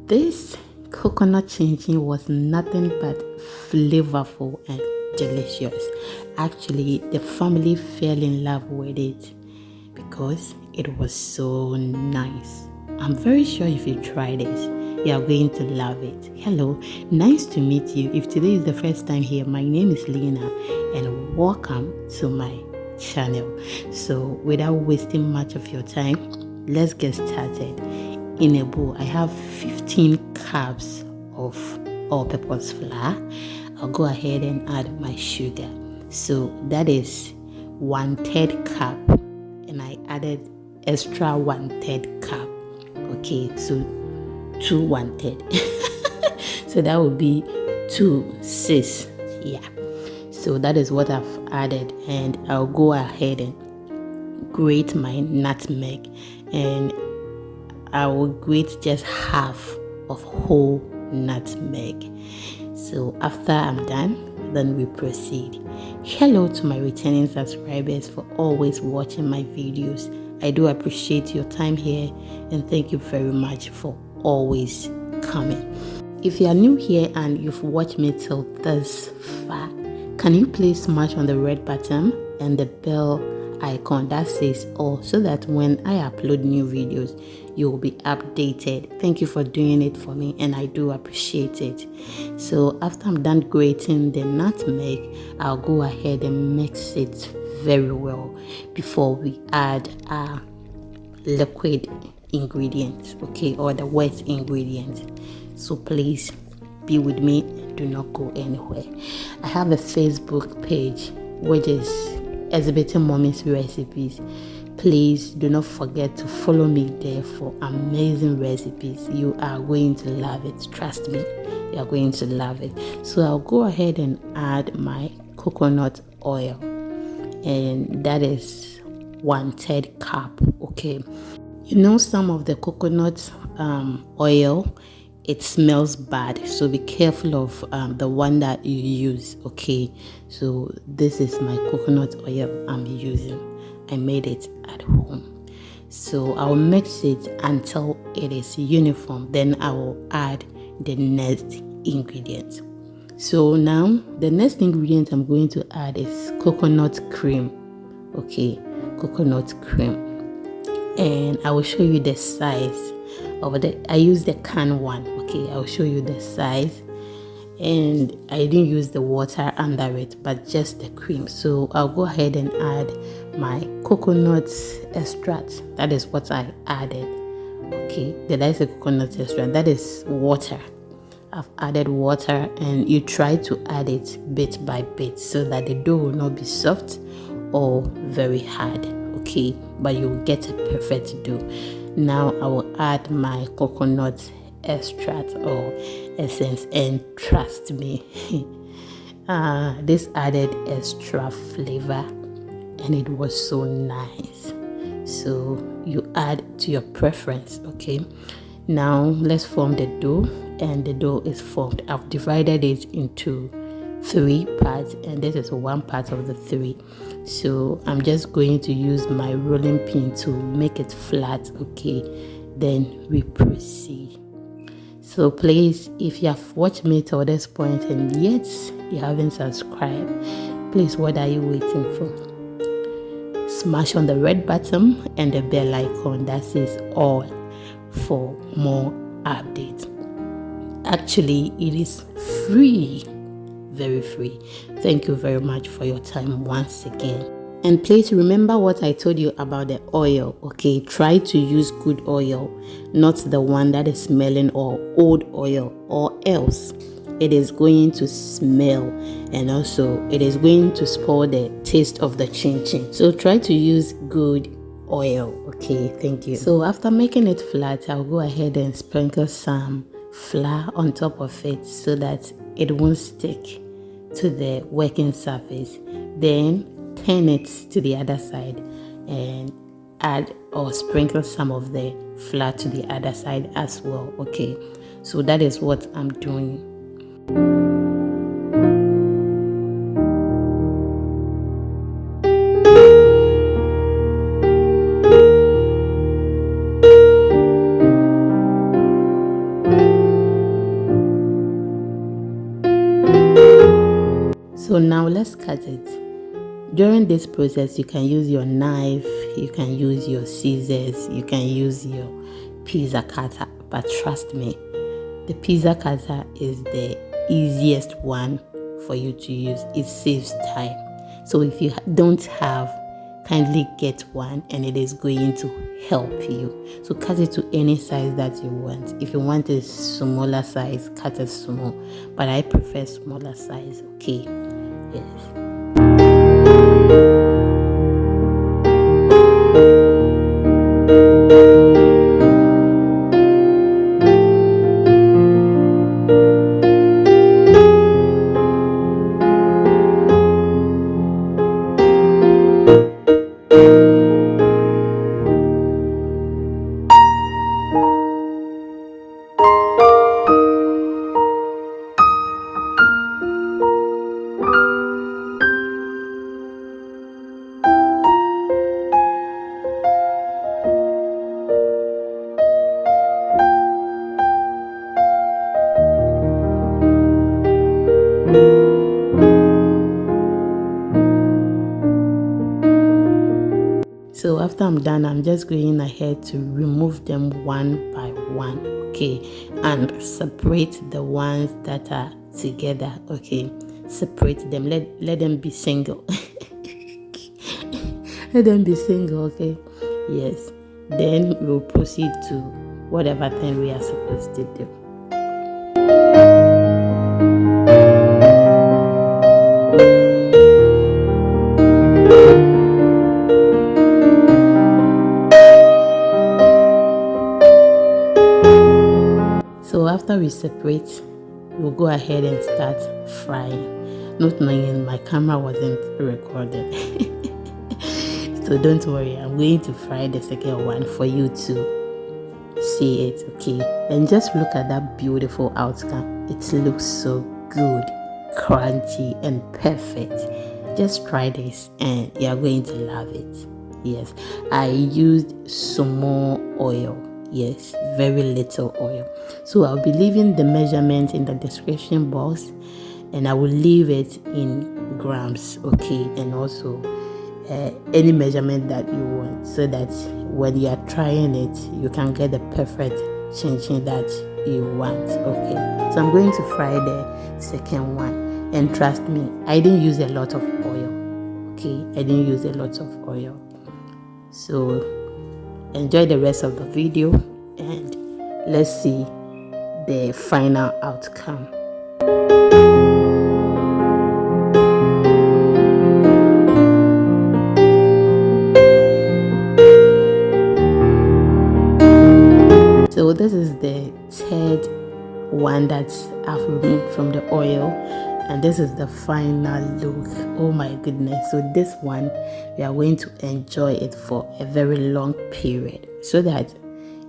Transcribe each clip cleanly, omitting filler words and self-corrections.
This coconut chin was nothing but flavorful and delicious. Actually, the family fell in love with it because it was so nice. I'm very sure if you try this, you are going to love it. Hello, nice to meet you. If today is the first time here, my name is Lena and welcome to my channel. So without wasting much of your time, let's get started. In a bowl, I have 15 cups of all-purpose flour. I'll go ahead and add my sugar. So that is 1/3 cup, and I added extra 1/3 cup. Okay, so 2 1/3. So that would be 2 6. Yeah. So that is what I've added, and I'll go ahead and grate my nutmeg, and I will grate just half of whole nutmeg. So after I'm done, then we proceed. Hello to my returning subscribers for always watching my videos. I do appreciate your time here, and thank you very much for always coming. If you are new here and you've watched me till this far, can you please smash on the red button and the bell icon that says all, so that when I upload new videos you will be updated. Thank you for doing it for me, and I do appreciate it. So after I'm done grating the nutmeg, I'll go ahead and mix it very well before we add our liquid ingredients, okay, or the wet ingredients. So please be with me, do not go anywhere. I have a Facebook page which is Exhibiting Mommy's Recipes. Please do not forget to follow me there for amazing recipes. You are going to love it. Trust me, you are going to love it. So I'll go ahead and add my coconut oil, and that is 1/3 cup. Okay, you know, some of the coconut oil, it smells bad, so be careful of the one that you use. Okay, so this is my coconut oil I'm using. I made it at home. So I'll mix it until it is uniform, then I will add the next ingredient. So now the next ingredient I'm going to add is coconut cream. Okay, coconut cream, and I will show you the size of I use the can one. Okay, I'll show you the size, and I didn't use the water under it, but just the cream. So I'll go ahead and add my coconut extract. That is what I added. Okay, that is a coconut extract. That is water. I've added water, and you try to add it bit by bit so that the dough will not be soft or very hard. Okay, but you'll get a perfect dough. Now I will add my coconut extract or essence, and trust me, this added extra flavor, and it was so nice. So you add to your preference. Okay, now let's form the dough, and the dough is formed. I've divided it into 3 parts, and this is 1 part of the 3. So I'm just going to use my rolling pin to make it flat. Okay, then we proceed. So please, if you have watched me till this point and yet you haven't subscribed, please, what are you waiting for? Smash on the red button and the bell icon that says all for more updates. Actually, it is free, very free. Thank you very much for your time once again. And please remember what I told you about the oil. Okay, try to use good oil, not the one that is smelling or old oil, or else it is going to smell, and also it is going to spoil the taste of the chin chin. So try to use good oil. Okay, thank you. So after making it flat, I'll go ahead and sprinkle some flour on top of it so that it won't stick to the working surface. Then turn it to the other side and add or sprinkle some of the flour to the other side as well. Okay, so that is what I'm doing. So now let's cut it. During this process, you can use your knife, you can use your scissors, you can use your pizza cutter. But trust me, the pizza cutter is the easiest one for you to use. It saves time. So if you don't have, kindly get one, and it is going to help you. So cut it to any size that you want. If you want a smaller size, cut it small, but I prefer smaller size. Okay, yes. So after I'm done, I'm just going ahead to remove them one by one, okay, and separate the ones that are together, okay. Separate them, let them be single. Let them be single, okay. Yes, then we'll proceed to whatever thing we are supposed to do. So after we separate, we'll go ahead and start frying. Not knowing my camera wasn't recorded. So don't worry, I'm going to fry the second one for you to see it, okay? And just look at that beautiful outcome. It looks so good, crunchy and perfect. Just try this and you're going to love it. Yes, I used small oil. Yes, very little oil. So I'll be leaving the measurement in the description box, and I will leave it in grams, okay, and also any measurement that you want, so that when you are trying it, you can get the perfect chin that you want, okay. So I'm going to fry the second one, and trust me, I didn't use a lot of oil, okay. I didn't use a lot of oil. So enjoy the rest of the video and let's see the final outcome. So this is the third one that I've removed from the oil, and this is the final look. Oh my goodness. So this one, we are going to enjoy it for a very long period, so that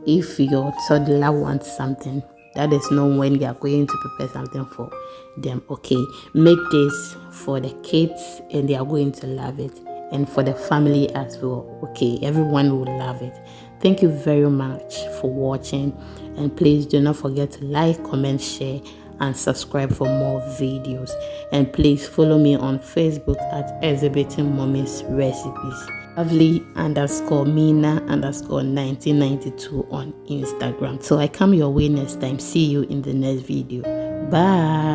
if your toddler wants something, that is not when you are going to prepare something for them, okay. Make this for the kids and they are going to love it, and for the family as well, okay. Everyone will love it. Thank you very much for watching, and please do not forget to like, comment, share and subscribe for more videos. And please follow me on Facebook at Exhibiting Mommy's Recipes. Lovely_Mina_1992 on Instagram. So I come your way next time. See you in the next video. Bye.